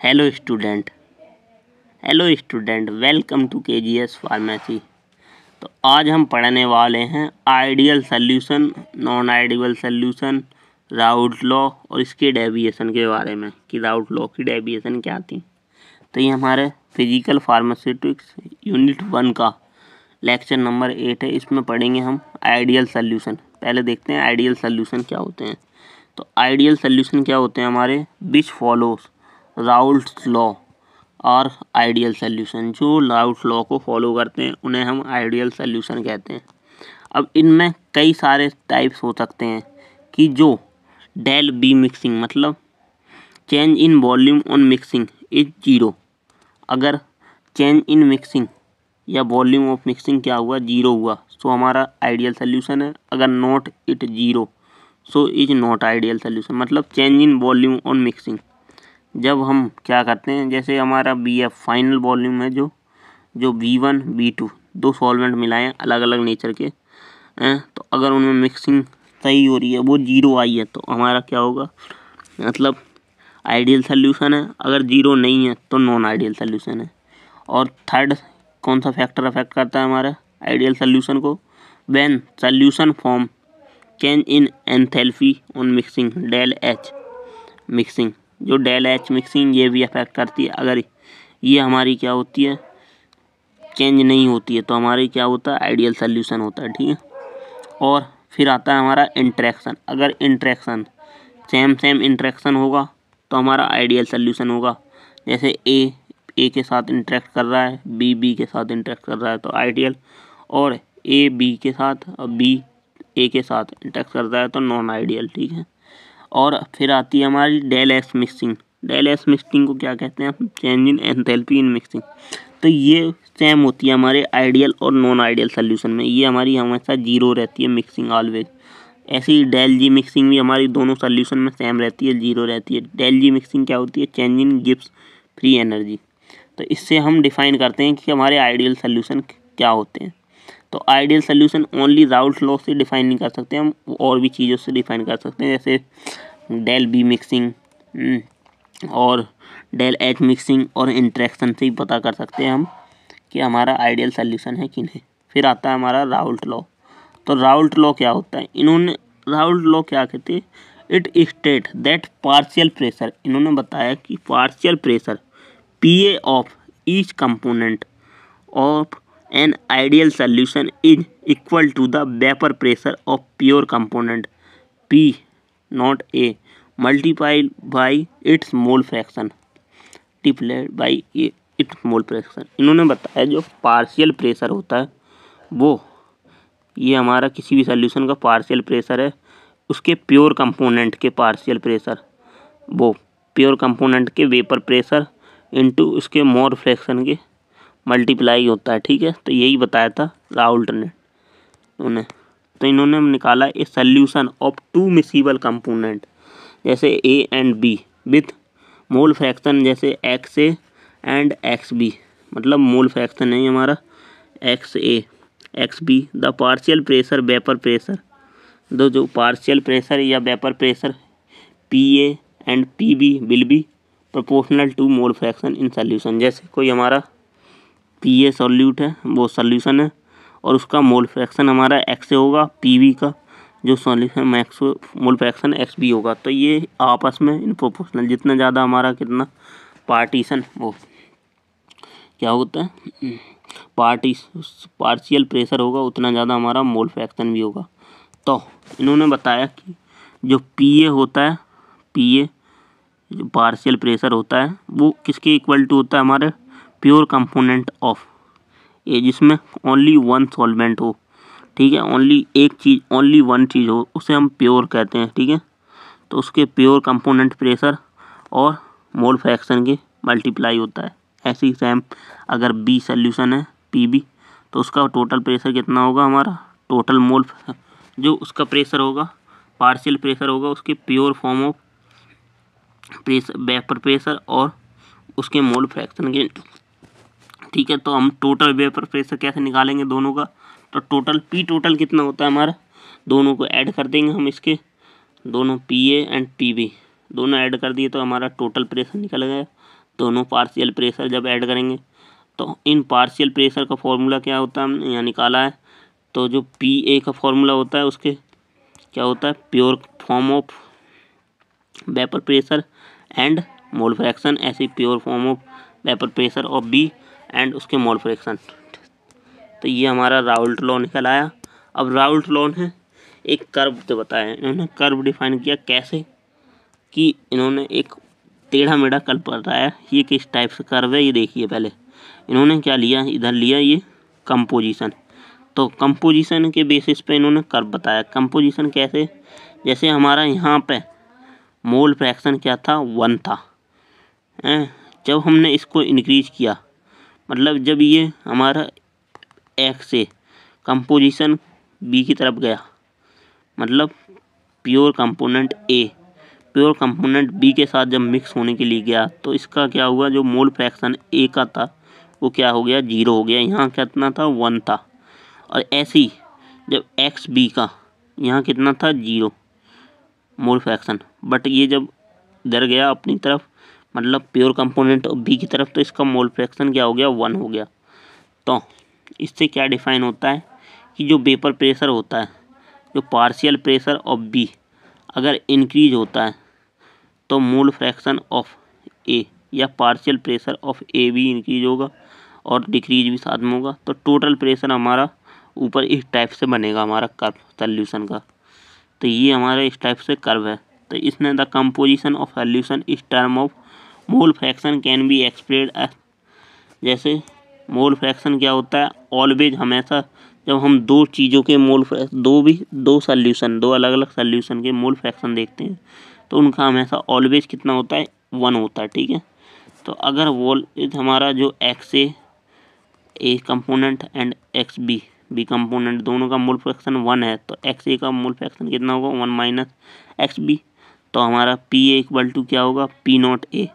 Hello student welcome to KGS pharmacy. तो आज हम पढ़ने वाले हैं ideal solution, non ideal solution, Raoult law और इसके डेविएशन के बारे में कि राउट लॉ की डेविएशन क्या थी। तो ये हमारे फिजिकल फार्मास्यूटिक्स यूनिट 1 का लेक्चर नंबर 8 है। इसमें पढ़ेंगे हम आइडियल सॉल्यूशन। पहले देखते हैं आइडियल सॉल्यूशन क्या होते हैं। तो आइडियल सॉल्यूशन क्या होते हैं हमारे, विच फॉलोस राउल्ट्स लॉ और आइडियल सॉल्यूशन। जो राउल्ट्स लॉ को फॉलो करते हैं उन्हें हम आइडियल सॉल्यूशन कहते हैं। अब इनमें कई सारे टाइप्स हो सकते हैं कि जो डेल बी मिक्सिंग मतलब change in volume on mixing is zero. अगर चेंज इन मिक्सिंग या वॉल्यूम ऑफ मिक्सिंग क्या हुआ, जीरो हुआ, सो हमारा आइडियल सॉल्यूशन है। अगर not it zero so is not ideal solution. मतलब change in volume on mixing जब हम क्या करते हैं, जैसे हमारा BF फाइनल वॉल्यूम है, जो V1 V2 दो सॉल्वेंट मिलाए हैं अलग अलग नेचर के तो अगर उनमें मिक्सिंग सही हो रही है, वो जीरो आई है, तो हमारा क्या होगा, मतलब आइडियल सॉल्यूशन है। अगर जीरो नहीं है तो नॉन आइडियल सॉल्यूशन है। और थर्ड कौन सा फैक्टर अफेक्ट करता है हमारा आइडियल सॉल्यूशन को, when solution form change in enthalpy on mixing del H mixing. जो डेल एच मिक्सिंग ये भी अफेक्ट करती है। अगर ये हमारी क्या होती है, चेंज नहीं होती है, तो हमारी क्या होता है, आइडियल सॉल्यूशन होता है। ठीक है। और फिर आता है हमारा इंटरेक्शन। अगर इंटरेक्शन सेम इंटरेक्शन होगा तो हमारा आइडियल सॉल्यूशन होगा। जैसे ए के साथ इंटरेक्ट कर रहा है, बी के साथ इंटरेक्ट कर रहा है तो आइडियल, और ए बी के साथ और बी ए के साथ इंटरेक्ट कर रहा है तो नॉन आइडियल। ठीक है। और फिर आती है हमारी del S mixing. Del S mixing को क्या कहते हैं, change in enthalpy in mixing. तो ये सेम होती है हमारे आइडियल और नॉन आइडियल सॉल्यूशन में। ये हमारी हमेशा जीरो रहती है मिक्सिंग ऑलवेज। ऐसे ही डेल जी मिक्सिंग भी हमारी दोनों सॉल्यूशन में सेम रहती है, जीरो रहती है। डेल जी मिक्सिंग क्या होती है, change in Gibbs free energy. तो इससे हम डिफाइन करते हैं कि हमारे आइडियल सॉल्यूशन क्या होते हैं। तो ideal solution only Raoult's law से डिफाइन नहीं कर सकते, हम और भी चीज़ों से डिफाइन कर सकते हैं, जैसे डेल बी मिक्सिंग और डेल एच मिक्सिंग और इंटरेक्शन से ही पता कर सकते हैं हम कि हमारा आइडियल सॉल्यूशन है कि नहीं। फिर आता है हमारा राउल्ट लॉ। तो राउल्ट लॉ क्या होता है, इन्होंने राउल्ट लॉ क्या कहते हैं, it state that partial pressure, इन्होंने बताया कि partial pressure PA of each component of an ideal solution is equal to the vapour pressure of pure component P not A multiplied by its mole fraction multiplied by its mole fraction. इन्होंने बताया जो partial pressure होता है वो, ये हमारा किसी भी सॉल्यूशन का पार्शियल प्रेशर है, उसके प्योर कंपोनेंट के पार्शियल प्रेशर, वो प्योर कंपोनेंट के वेपर प्रेशर इनटू उसके मोल फ्रैक्शन के मल्टीप्लाई होता है। ठीक है। तो यही बताया था राउल्ट ने उन्हें। तो इन्होंने निकाला a solution of two miscible component जैसे A and B with mole fraction जैसे XA एंड XB, मतलब मोल फ्रैक्शन नहीं हमारा XA XB। The partial pressure vapour pressure, जो पार्शियल प्रेशर या vapour pressure PA and PB will be proportional to mole fraction in solution. जैसे कोई हमारा PA solute है, वो सॉल्यूशन है, और उसका मोल फ्रैक्शन हमारा XA होगा, PB का जो solution max mole fraction XB होगा। तो ये आपस में इन प्रोपोर्शनल, जितना ज़्यादा हमारा कितना पार्टीशन वो क्या होता है, पार्शियल प्रेशर होगा, उतना ज़्यादा हमारा मोल फ्रैक्शन भी होगा। तो इन्होंने बताया कि जो PA होता है, PA जो पार्शियल प्रेशर होता है वो किसके इक्वल टू होता है, हमारे प्योर कंपोनेंट ऑफ ए, जिसमें ओनली वन सॉल्वेंट हो। ठीक है। ओनली एक चीज़, ओनली वन चीज़ हो, उसे हम प्योर कहते हैं। ठीक है। तो उसके प्योर कंपोनेंट प्रेशर और मोल फ्रैक्शन के मल्टीप्लाई होता है। ऐसे ही सेम अगर B सॉल्यूशन है PB, तो उसका टोटल प्रेशर कितना होगा, हमारा टोटल मोल जो उसका प्रेशर होगा, पार्शियल प्रेशर होगा, उसके pure form of pressure vapour pressure और उसके मोल फ्रैक्शन के। ठीक है। तो हम टोटल वेपर प्रेशर कैसे निकालेंगे दोनों का, तो टोटल P टोटल कितना होता है हमारा, दोनों को ऐड कर देंगे हम, इसके दोनों PA एंड PB दोनों ऐड कर दिए तो हमारा टोटल प्रेशर निकल गया। दोनों पार्शियल प्रेशर जब ऐड करेंगे तो इन पार्शियल प्रेशर का फॉर्मूला क्या होता है हमने यहाँ निकाला है। तो जो PA का फॉर्मूला होता है उसके क्या होता है, pure form of vapour pressure and mole fraction, ऐसे pure form of vapour pressure of B and उसके मोल फ्रैक्शन। तो ये हमारा राउल्ट लॉ निकल आया। अब राउल्ट लॉ ने एक कर्व तो बताया, इन्होंने कर्व डिफाइन किया कैसे कि इन्होंने एक टेढ़ा मेढ़ा कर्व बताया। ये किस टाइप से कर्व है ये देखिए। पहले इन्होंने क्या लिया, इधर लिया ये कंपोजिशन। तो कंपोजिशन के बेसिस पे इन्होंने कर्व बताया। कंपोजिशन कैसे, जैसे हमारा यहाँ पे मोल फ्रैक्शन क्या था, 1 था। जब हमने इसको इंक्रीज किया, मतलब जब ये हमारा X से कंपोजिशन B की तरफ गया, मतलब pure component A pure component B के साथ जब मिक्स होने के लिए गया तो इसका क्या हुआ, जो मोल फ्रैक्शन A का था वो क्या हो गया, 0 हो गया। यहाँ कितना था, 1 था। और ऐसे ही जब XB का यहाँ कितना था, 0 मोल फ्रैक्शन, बट ये जब इधर गया अपनी तरफ, मतलब प्योर कंपोनेंट B की तरफ, तो इसका मोल फ्रैक्शन क्या हो गया, 1 हो गया। तो इससे क्या डिफाइन होता है कि जो वेपर प्रेशर होता है, जो पार्शियल प्रेशर ऑफ B अगर इंक्रीज होता है तो मोल फ्रैक्शन ऑफ A या पार्शियल प्रेशर ऑफ A भी इंक्रीज होगा और डिक्रीज भी साथ में होगा। तो टोटल प्रेशर हमारा ऊपर इस टाइप से बनेगा हमारा कर्व सॉल्यूशन का। तो ये हमारा इस टाइप से कर्व है। तो इसने the composition of solution is term of mole fraction can be expressed as, जैसे मोल फ्रैक्शन क्या होता है, ऑलवेज हमेशा जब हम दो चीज़ों के दो सॉल्यूशन, दो अलग अलग सॉल्यूशन के मोल फ्रैक्शन देखते हैं तो उनका हमेशा ऑलवेज कितना होता है, 1 होता है। ठीक है। तो अगर वोल्टेज हमारा जो XA component and XB B component दोनों का मोल फ्रैक्शन 1 है तो XA का मोल फ्रैक्शन कितना होगा, 1 माइनस XB। तो हमारा PA इक्वल टू क्या होगा, P0A,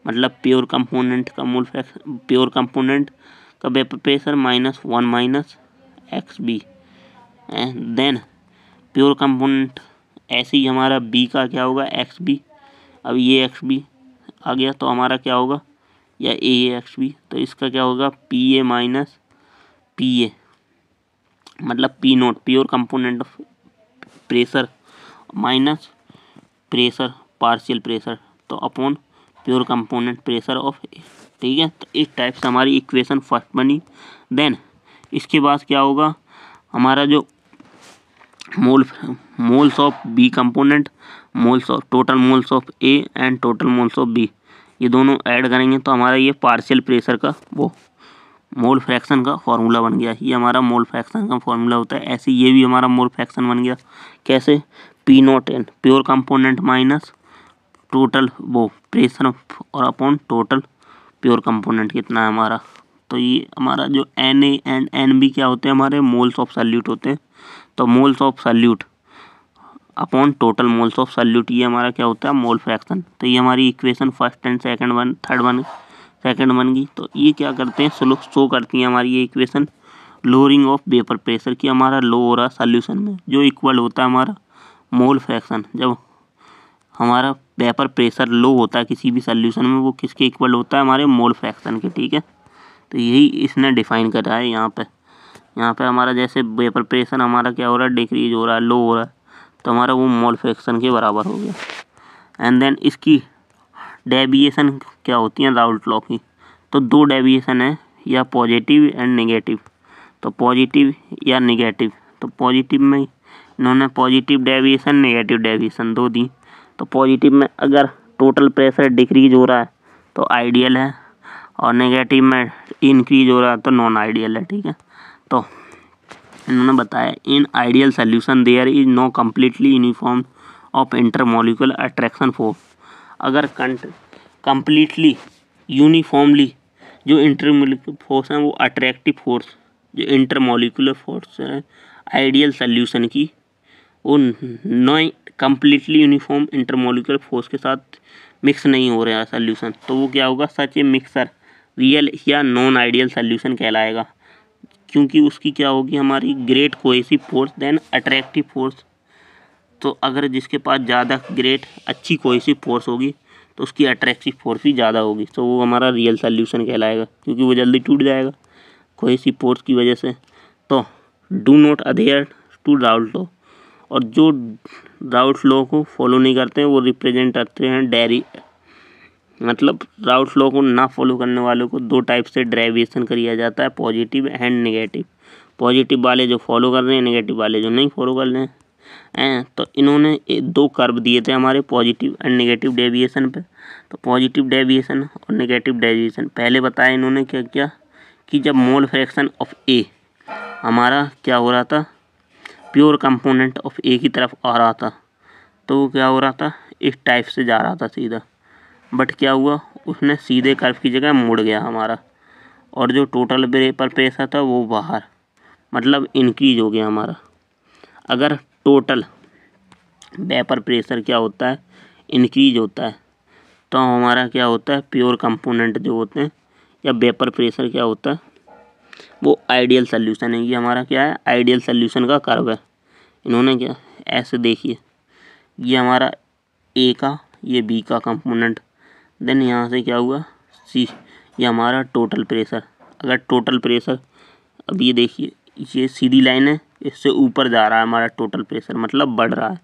मतलब प्योर कंपोनेंट का मोल फ्रैक्शन, प्योर कंपोनेंट का vapour pressure minus 1 minus XB। Then pure component ऐसे ही हमारा B का क्या होगा, XB। अब ये XB आ गया तो हमारा क्या होगा, या AXB, तो इसका क्या होगा, PA माइनस PA, मतलब P0 pure component of pressure minus pressure partial pressure, तो upon pure component pressure of A। ठीक है। तो इस टाइप से हमारी इक्वेशन फर्स्ट बनी। देन इसके बाद क्या होगा, हमारा जो moles of B component, total moles of A and total moles of B, ये दोनों ऐड करेंगे तो हमारा ये पार्शियल प्रेशर का वो मोल फ्रैक्शन का फॉर्मूला बन गया। ये हमारा मोल फ्रैक्शन का फॉर्मूला होता है। ऐसे ये भी हमारा मोल फ्रैक्शन बन गया। कैसे, P0 pure component minus total वो प्रेशर और अपॉन टोटल प्योर कंपोनेंट कितना है हमारा। तो ये हमारा जो Na एंड Nb क्या होते हैं, हमारे मोल्स ऑफ सॉल्यूट होते हैं। तो moles of solute upon total moles of solute, ये हमारा क्या होता है, मोल फ्रैक्शन। तो ये हमारी इक्वेशन फर्स्ट एंड सेकंड बन गई। तो ये क्या करते हैं, शो करती है हमारी ये equation lowering of vapour pressure की, हमारा लो हो रहा सॉल्यूशन में, जो इक्वल होता है हमारा मोल फ्रैक्शन। जब हमारा वेपर प्रेशर लो होता है किसी भी सॉल्यूशन में, वो किसके इक्वल होता है, हमारे मोल फ्रैक्शन के। ठीक है। तो यही इसने डिफाइन करा है यहाँ पे हमारा जैसे वेपर प्रेशर हमारा क्या हो रहा है, डिक्रीज हो रहा है, लो हो रहा है, तो हमारा वो मोल फ्रैक्शन के बराबर हो गया। एंड देन इसकी डेविएशन क्या होती है राउल्ट लॉ की, तो 2 डेविएशन है, या पॉजिटिव एंड नेगेटिव। तो पॉजिटिव या नेगेटिव, तो पॉजिटिव में इन्होंने पॉजिटिव डेविएशन नेगेटिव डेविएशन 2 दी। तो पॉजिटिव में अगर टोटल प्रेशर डिक्रीज हो रहा है तो आइडियल है, और नेगेटिव में इंक्रीज हो रहा है तो नॉन आइडियल है। ठीक है। तो इन्होंने बताया in ideal solution there is no completely uniform of intermolecular attraction force. अगर कम्प्लीटली यूनिफॉर्मली जो इंटरमॉलिक्यूलर फोर्स है, वो अट्रैक्टिव फोर्स जो इंटरमॉलिक्यूलर फोर्स है आइडियल सोल्यूशन की, वो non completely uniform intermolecular force के साथ मिक्स नहीं हो रहा है सोल्यूशन, तो वो क्या होगा, सच ए मिक्सर रियल या नॉन आइडियल सोल्यूशन कहलाएगा। क्योंकि उसकी क्या होगी, हमारी great cohesive force than attractive force. तो अगर जिसके पास ज़्यादा ग्रेट अच्छी कोहेसिव फोर्स होगी तो उसकी अट्रैक्टिव फोर्स भी ज़्यादा होगी, तो वो हमारा रियल सॉल्यूशन कहलाएगा, क्योंकि वो जल्दी टूट जाएगा कोई सी फोर्स की वजह से। तो do not adhere to Raoult law, और जो राउल्ट लॉ को फॉलो नहीं करते हैं वो रिप्रेजेंट करते हैं डेरी, मतलब राउल्ट लॉ को ना फॉलो करने वालों को दो टाइप से डेरिवेशन किया जाता है, पॉजिटिव एंड नेगेटिव। पॉजिटिव वाले जो फॉलो कर रहे हैं, नेगेटिव वाले जो नहीं फॉलो कर रहे हैं। तो इन्होंने दो कर्व दिए थे हमारे पॉजिटिव एंड नेगेटिव डेविएशन पे। तो पॉजिटिव डेविएशन और नेगेटिव डेविएशन पहले बताया इन्होंने क्या क्या कि जब मोल फ्रैक्शन ऑफ ए हमारा क्या हो रहा था, प्योर कंपोनेंट ऑफ ए की तरफ आ रहा था, तो वो क्या हो रहा था, इस टाइप से जा रहा था सीधा। बट क्या हुआ, उसने सीधे कर्व की जगह मुड़ गया हमारा, और जो टोटल वेपर प्रेशर था वो बाहर, मतलब इंक्रीज हो गया हमारा। अगर टोटल वेपर प्रेशर क्या होता है, इंक्रीज होता है, तो हमारा क्या होता है, प्योर कंपोनेंट जो होते हैं या वेपर प्रेशर क्या होता है, वो आइडियल सॉल्यूशन है। ये हमारा क्या है, आइडियल सॉल्यूशन का कर्व है। इन्होंने क्या ऐसे देखिए, ये हमारा ए का, ये बी का कंपोनेंट, देन यहाँ से क्या हुआ सी, ये हमारा टोटल प्रेशर। अगर टोटल प्रेशर, अब ये देखिए ये सीधी लाइन है, इससे ऊपर जा रहा है हमारा टोटल प्रेशर, मतलब बढ़ रहा है।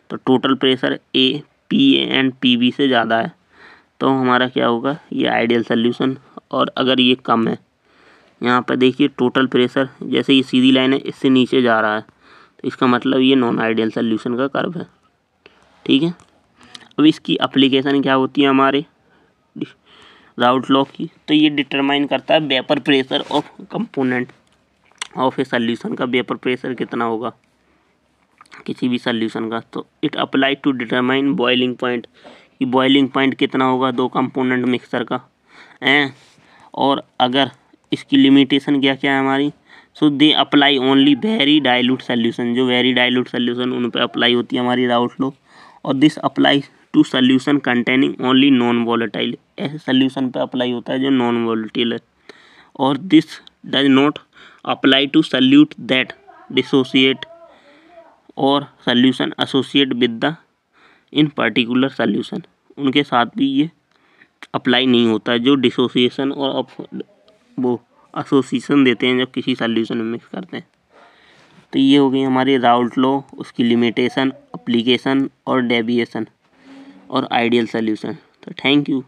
तो total pressure A P and P B से ज़्यादा है, तो हमारा क्या होगा, ये आइडियल सॉल्यूशन। और अगर ये कम है, यहाँ पर देखिए टोटल प्रेशर, जैसे ये सीधी लाइन है इससे नीचे जा रहा है, तो इसका मतलब ये नॉन आइडियल सॉल्यूशन का कर्व है। ठीक है, अब इसकी एप्लीकेशन क्या होती है हमारे राउल्ट लॉ की, तो ये डिटरमाइन करता है vapour pressure of component of a solution का वेपर प्रेशर कितना होगा किसी भी सॉल्यूशन का। तो it apply to determine boiling point, कि बॉइलिंग पॉइंट कितना होगा दो कंपोनेंट मिक्सर का और अगर इसकी लिमिटेशन क्या क्या है हमारी, so they apply only very dilute solution, जो वेरी डाइल्यूट सॉल्यूशन उन पे अप्लाई होती है हमारी राउल्ट लॉ। और this apply to solution containing only non volatile, ऐसे सॉल्यूशन पे अप्लाई होता है जो नॉन वोलेटाइल है। और this does not apply to solute that dissociate और solution associate with the in particular solution, उनके साथ भी ये अप्लाई नहीं होता है जो डिसोसिएशन और वो एसोसिएशन देते हैं जब किसी सॉल्यूशन में मिक्स करते हैं। तो ये हो गई हमारी राउल्ट लॉ, उसकी लिमिटेशन, एप्लीकेशन और डेविएशन और आइडियल सॉल्यूशन। तो थैंक यू।